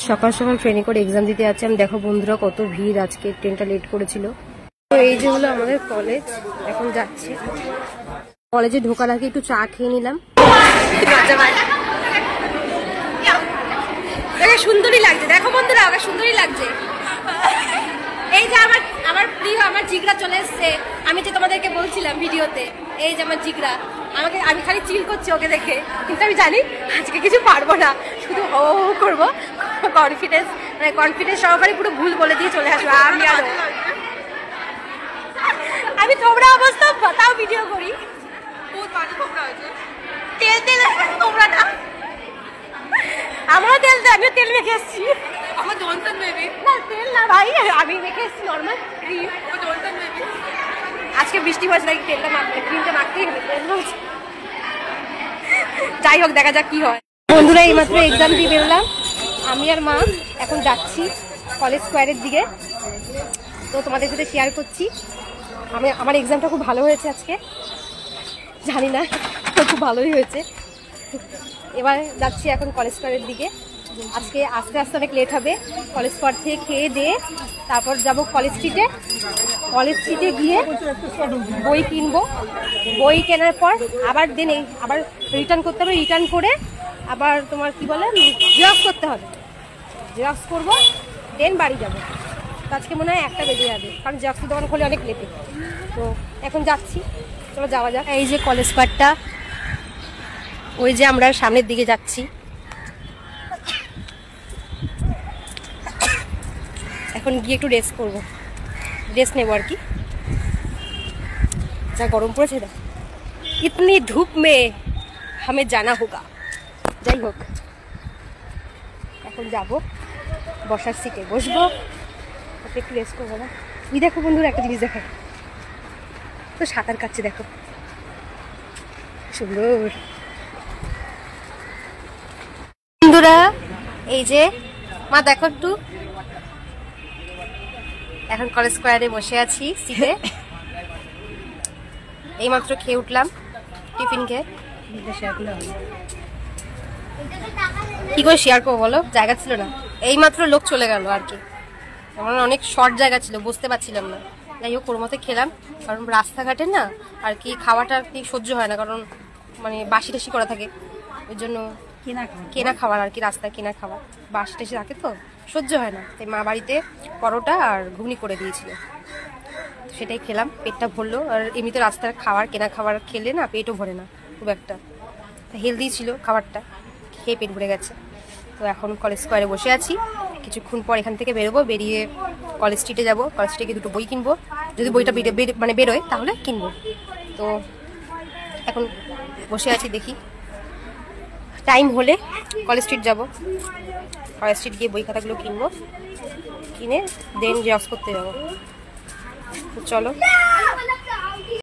সকাল সকাল ট্রেনে করে এক্সাম দিতে যাচ্ছি আমি। দেখো বন্ধুরা কত ভিড়, আজকে ট্রেনটা লেট করেছিল। তো এই যে হলো আমাদের কলেজ, এখন যাচ্ছি। কলেজে ঢোকার আগে একটু চা খেয়ে নিলাম। সুন্দরী লাগছে, দেখো বন্ধুরা ওকে সুন্দরী লাগছে। এই যে আমার প্রিয় আমার জিগরা চলে এসছে। আমি যে তোমাদেরকে বলছিলাম ভিডিওতে, এই যে আমার জিগরা, আমি খালি চিল করছি ওকে দেখে, কিন্তু আমি জানি আজকে কিছু পারবো না, শুধু হো হো করবো। কনফিডেন্স সহকারে পুরো ভুল বলে দিয়ে চলে আসবো। আমি তোমরা অবস্থা তাও ভিডিও করি। তেল তেল তোমরা না, আমরা তেল দেয়, আমিও তেল মেখে এসছি। আমার জনসন বেবি না, তেল না ভাই, আমি মেখে এসছি নর্মাল ক্রিম। জনসন বেবি আজকে বৃষ্টি হয়েছে নাকি তেলটা মাখতে, ক্রিমটা মাখতেই হবে। যাই হোক, দেখা যাক কি হয়। বন্ধুরা এইমাত্র এক্সাম দিয়ে বেরোলাম আমি আর মা, এখন যাচ্ছি কলেজ স্কোয়ারের দিকে। তো তোমাদের সাথে শেয়ার করছি। আমার এক্সামটা খুব ভালো হয়েছে আজকে, জানি না খুব ভালোই হয়েছে। এবার যাচ্ছি এখন কলেজ স্কোয়ারের দিকে। আজকে আস্তে আস্তে অনেক লেট হবে। কলেজ স্কোয়ার থেকে খেয়ে দিয়ে তারপর যাব কলেজ স্ট্রিটে। কলেজ স্ট্রিটে গিয়ে বই কিনবো। বই কেনার পর আবার আবার রিটার্ন করতে হবে। রিটার্ন করে আবার তোমার কি বলে জেরক্স করতে হবে। জেরক্স করবো, দেন বাড়ি যাবো। তো আজকে মনে হয় 1টা বেজে যাবে, কারণ জেরক্সের দোকান খোলে অনেক লেটে। তো এখন যাচ্ছি, চলো যাওয়া যাক। এই যে কলেজ স্কোয়ারটা, ওই যে আমরা সামনের দিকে যাচ্ছি। এখন গিয়ে একটু রেস্ট করবো, রেস্ট নেবো আর কি। যা গরম পড়েছে না, ইতনি ধূপ মে হামে জানা হোগা। যাই হোক, এখন যাবো বসার সিটে বসবো, একটু রেস্ট করবো না। এই দেখো বন্ধুরা, একটা জিনিস দেখায়, তো সাঁতার কাটছে, দেখো সুন্দর। বন্ধুরা এই যে মা দেখো একটু, এখন কলেজ স্কোয়ারে বসে আছি সিটে। এইমাত্র খেয়ে উঠলাম, টিফিন খেয়ে। কি করে শেয়ার করবো বলো, জায়গা ছিল না, এইমাত্র লোক চলে গেল আর কি। আমার অনেক শর্ট জায়গা ছিল, বুঝতে পারছিলাম না। যাই হোক, ওর মতো খেলাম, কারণ রাস্তাঘাটে না আর কি খাওয়াটা আর কি সহ্য হয় না, কারণ মানে বাসি টাসি করা থাকে, ওই জন্য কেনা খাবার আর কি, রাস্তায় কেনা খাবার বাসি টাসি থাকে তো সহ্য হয় না। তাই মা বাড়িতে পরোটা আর ঘুগনি করে দিয়েছিল, সেটাই খেলাম, পেটটা ভরলো। আর এমনিতে রাস্তার খাবার কেনা খাবার খেলে না পেটও ভরে না খুব একটা, হেলদি ছিল খাবারটা, খেয়ে পেট ভরে গেছে। তো এখন কলেজ স্কোয়ারে বসে আছি, কিছুক্ষণ পর এখান থেকে বেরোবো, বেরিয়ে কলেজ স্ট্রিটে যাবো। কলেজ স্ট্রিটে দুটো বই কিনবো, যদি বইটা মানে বেরোয় তাহলে কিনবো। তো এখন বসে আছি, দেখি টাইম হলে কলেজ স্ট্রিট যাবো। কলেজ স্ট্রিট গিয়ে বই খাতাগুলো কিনবো, কিনে দেন জেরক্স করতে যাবো। তো চলো।